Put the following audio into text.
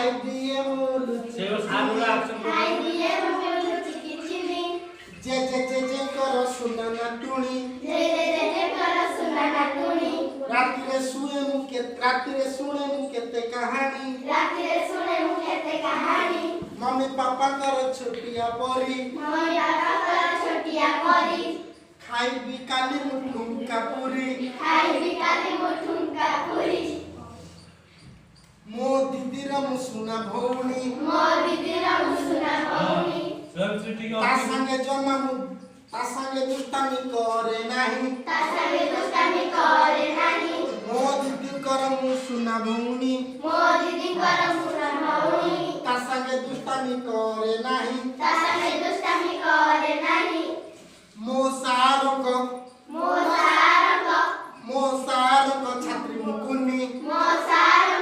खाई दिए मोलू खाई दिए मोलू चिकिचिनी जे जे जे जे करो सुना ना टुणी जे जे जे जे करो सुना ना टुणी राति रे सुने मुके कहानी मम्मी पापा कर छोटिया परी खाई भी काली मुठुंका पूरी मो दीदी रा मुसुना भौणी ता संगे दुष्टामी करे नाही मो दीदी कर मुसुना भौणी ता संगे दुष्टामी करे नाही मो सारो को